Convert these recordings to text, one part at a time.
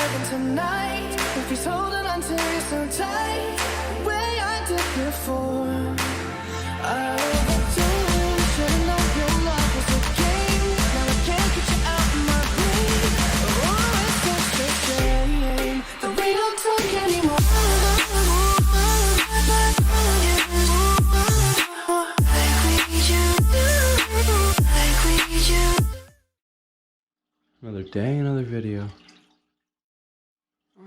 again tonight. If he's holding on to you so tight, the way I did before, I overdosed. Should've known your love was a game. Now I can't get you out of my brain. Oh, it's such a shame that we don't talk anymore. Another day, another video.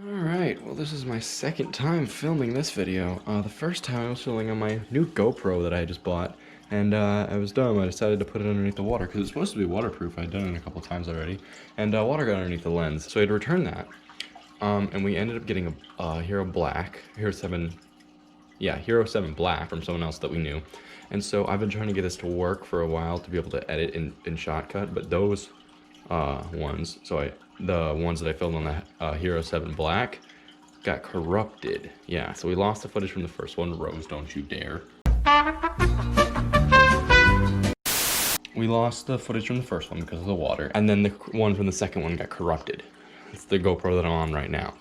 Alright, well this is my second time filming this video. The first time I was filming on my new GoPro that I just bought, and I was dumb. I decided to put it underneath the water, because it's supposed to be waterproof. I'd done it a couple times already, and water got underneath the lens, so I had to return that. And we ended up getting a Hero 7 Black from someone else that we knew. And so I've been trying to get this to work for a while to be able to edit in Shotcut, but those ones, the ones that I filmed on the Hero 7 Black got corrupted. Yeah, so we lost the footage from the first one. Rose, don't you dare. We lost the footage from the first one because of the water, and then the one from the second one got corrupted. It's the GoPro that I'm on right now.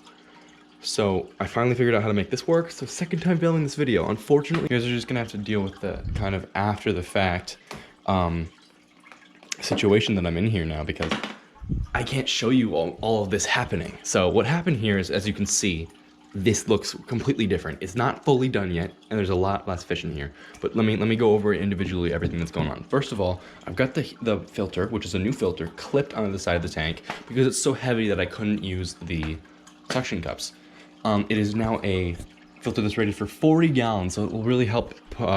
So I finally figured out how to make this work. So second time filming this video. Unfortunately, you guys are just gonna have to deal with the kind of after the fact situation that I'm in here now, because I can't show you all of this happening. So what happened here is, as you can see, this looks completely different. It's not fully done yet, and there's a lot less fish in here. But let me go over individually everything that's going on. First of all, I've got the filter, which is a new filter, clipped onto the side of the tank because it's so heavy that I couldn't use the suction cups. It is now a filter that's rated for 40 gallons, so it will really help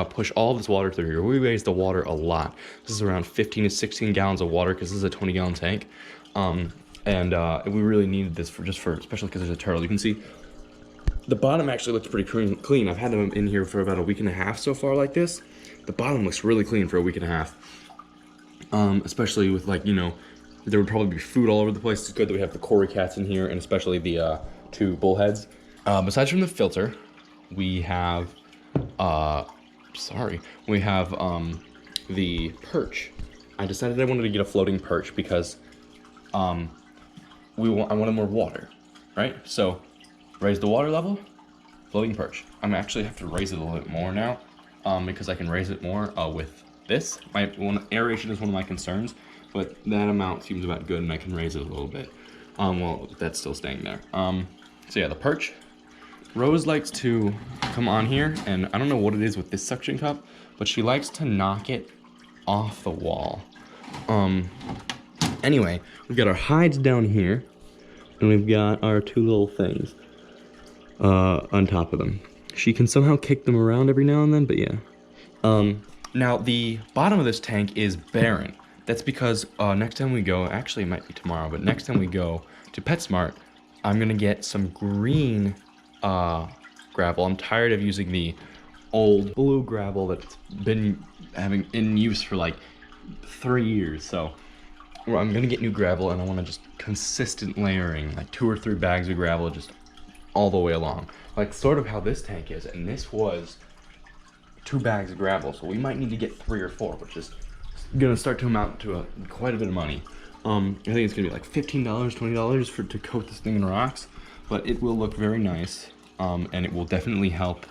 push all of this water through here. We raise the water a lot. This is around 15 to 16 gallons of water because this is a 20-gallon tank. We really needed this especially because there's a turtle. You can see the bottom actually looks pretty clean. I've had them in here for about a week and a half so far like this. The bottom looks really clean for a week and a half. Especially with, like, you know, there would probably be food all over the place. It's good that we have the Cory cats in here, and especially the 2 bullheads. Besides from the filter, we have the perch. I decided I wanted to get a floating perch because I wanted more water, right? So raise the water level, floating perch. I'm actually have to raise it a little bit more now because I can raise it more with this. Aeration is one of my concerns, but that amount seems about good, and I can raise it a little bit. Well, that's still staying there. So yeah, the perch. Rose likes to come on here, and I don't know what it is with this suction cup, but she likes to knock it off the wall. Anyway, we've got our hides down here, and we've got our 2 little things on top of them. She can somehow kick them around every now and then, but yeah. Now, the bottom of this tank is barren. That's because next time we go, actually it might be tomorrow, but next time we go to PetSmart, I'm gonna get some green gravel. I'm tired of using the old blue gravel that's been having in use for like 3 years. So I'm gonna get new gravel, and I want to just consistent layering, like 2 or 3 bags of gravel just all the way along, like sort of how this tank is. And this was 2 bags of gravel, so we might need to get 3 or 4, which is gonna start to amount to quite a bit of money. I think it's gonna be like $15, $20 to coat this thing in rocks, but it will look very nice, and it will definitely help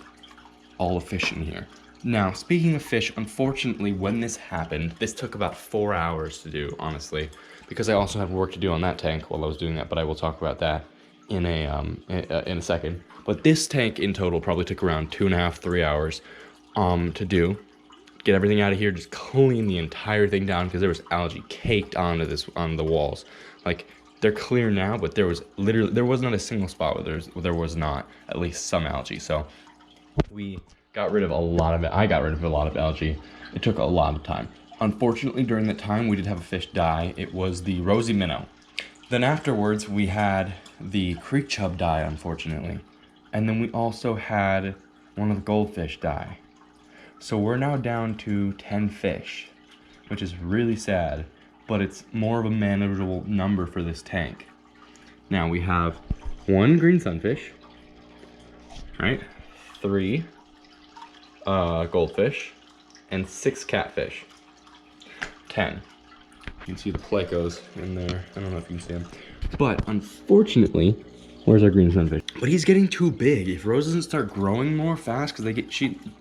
all the fish in here. Now, speaking of fish, unfortunately, when this happened, this took about 4 hours to do, honestly, because I also had work to do on that tank while I was doing that, but I will talk about that in a second. But this tank in total probably took around 2.5, 3 hours to do. Get everything out of here, just clean the entire thing down, because there was algae caked on the walls. Like, they're clear now, but there was not a single spot where there was not at least some algae. So we got rid of a lot of it. I got rid of a lot of algae. It took a lot of time. Unfortunately, during that time, we did have a fish die. It was the rosy minnow. Then afterwards, we had the creek chub die, unfortunately. And then we also had one of the goldfish die. So we're now down to 10 fish, which is really sad, but it's more of a manageable number for this tank. Now we have 1 green sunfish, right? 3 goldfish, and 6 catfish. 10. You can see the plecos in there. I don't know if you can see them. But unfortunately, Where's our green sunfish? But he's getting too big. If Rose doesn't start growing more fast, because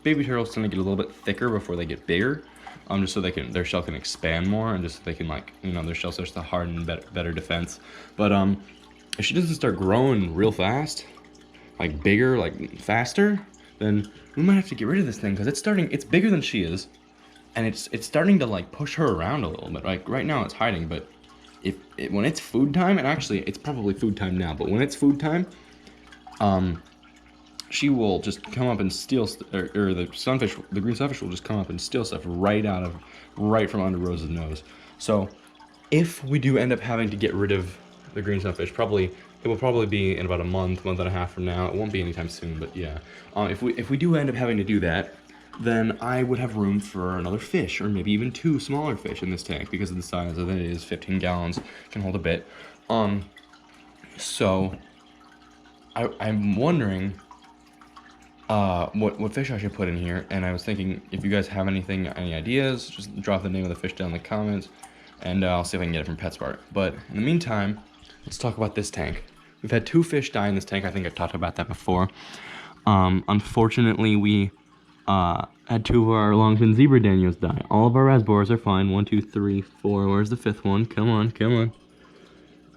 baby turtles tend to get a little bit thicker before they get bigger, just so their shell can expand more, and just so they can, like, you know, their shell starts to harden, better defense. But if she doesn't start growing real fast, like bigger, like faster, then we might have to get rid of this thing, because it's bigger than she is, and it's starting to, like, push her around a little bit. Like right now it's hiding, but when it's food time, and actually it's probably food time now, but when it's food time, she will just come up and steal, or the green sunfish will just come up and steal stuff right from under Rose's nose. So if we do end up having to get rid of the green sunfish, it will probably be in about a month and a half from now. It won't be anytime soon, but yeah. If we do end up having to do that, then I would have room for another fish, or maybe even 2 smaller fish in this tank, because of the size of it. It is 15 gallons, can hold a bit. So I'm wondering what fish I should put in here, and I was thinking, if you guys have any ideas, just drop the name of the fish down in the comments, and I'll see if I can get it from PetSmart. But in the meantime, let's talk about this tank. We've had 2 fish die in this tank. I think I've talked about that before. Unfortunately, we had 2 of our long-fin zebra danios die. All of our rasboras are fine. 1, 2, 3, 4. Where's the 5th one? Come on.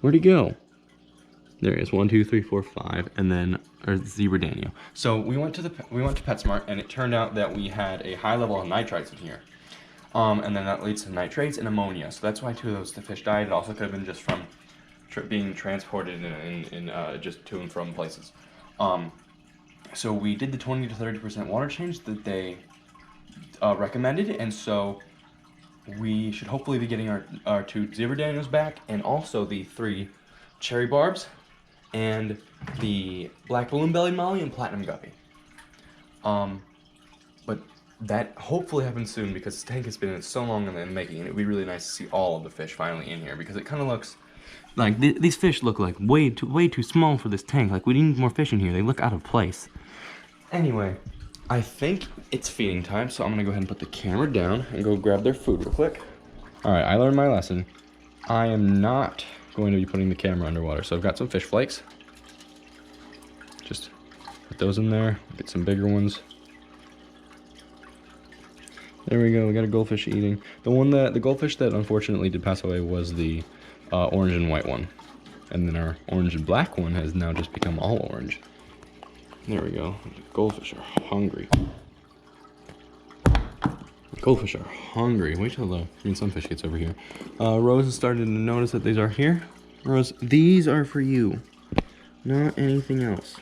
Where'd he go? There he is. 1, 2, 3, 4, 5, and then our zebra danio. So we went to PetSmart, and it turned out that we had a high level of nitrites in here, and then that leads to nitrates and ammonia. So that's why 2 of the fish died. It also could have been just from being transported in just to and from places. So we did the 20 to 30% water change that they recommended, and so we should hopefully be getting our 2 zebra danios back, and also the 3 cherry barbs, and the black balloon-bellied molly and platinum guppy. But that hopefully happens soon, because this tank has been so long in the making, and it would be really nice to see all of the fish finally in here, because it kind of looks like these fish look like way too small for this tank. Like, we need more fish in here. They look out of place. Anyway, I think it's feeding time, so I'm gonna go ahead and put the camera down and go grab their food real quick. All right, I learned my lesson. I am not going to be putting the camera underwater, so I've got some fish flakes. Just put those in there, get some bigger ones. There we go, we got a goldfish eating. The goldfish that unfortunately did pass away was the orange and white one. And then our orange and black one has now just become all orange. There we go. The goldfish are hungry. Goldfish are hungry. Wait till the green sunfish gets over here. Rose has started to notice that these are here. Rose, these are for you, not anything else.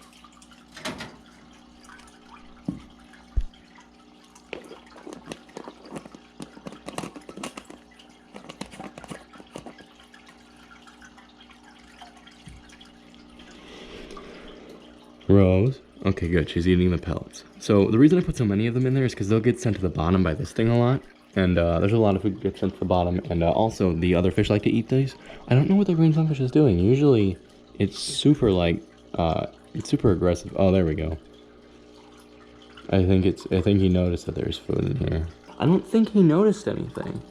Rose. Okay, good. She's eating the pellets. So the reason I put so many of them in there is because they'll get sent to the bottom by this thing a lot. And there's a lot of food that gets sent to the bottom. And also, the other fish like to eat these. I don't know what the green sunfish is doing. Usually, it's super, like, it's super aggressive. Oh, there we go. I think he noticed that there's food in here. I don't think he noticed anything.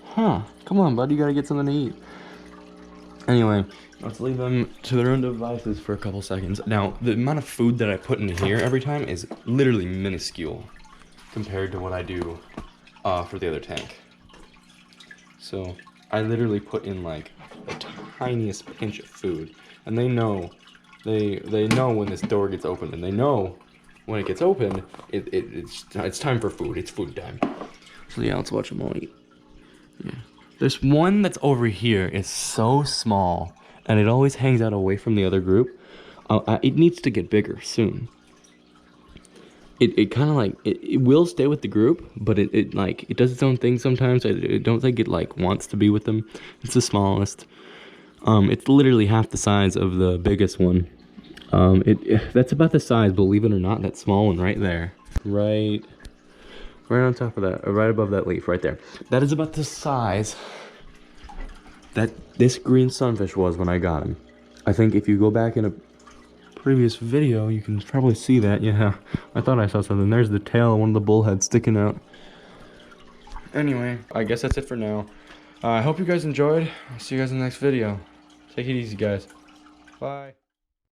Huh. Come on, bud. You gotta get something to eat. Anyway, let's leave them to their own devices for a couple seconds. Now, the amount of food that I put in here every time is literally minuscule compared to what I do for the other tank. So I literally put in like the tiniest pinch of food, and they know when this door gets opened, and they know when it gets opened, it's time for food. It's food time. So yeah, let's watch them all eat. Yeah. This one that's over here is so small, and it always hangs out away from the other group. It needs to get bigger soon. It kind of like, it will stay with the group, but it does its own thing sometimes. I don't think it like wants to be with them. It's the smallest. It's literally half the size of the biggest one. That's about the size, believe it or not, that small one right there. Right on top of that, right above that leaf, right there. That is about the size that this green sunfish was when I got him. I think if you go back in a previous video, you can probably see that. Yeah, I thought I saw something. There's the tail of one of the bullheads sticking out. Anyway, I guess that's it for now. I hope you guys enjoyed. I'll see you guys in the next video. Take it easy, guys. Bye.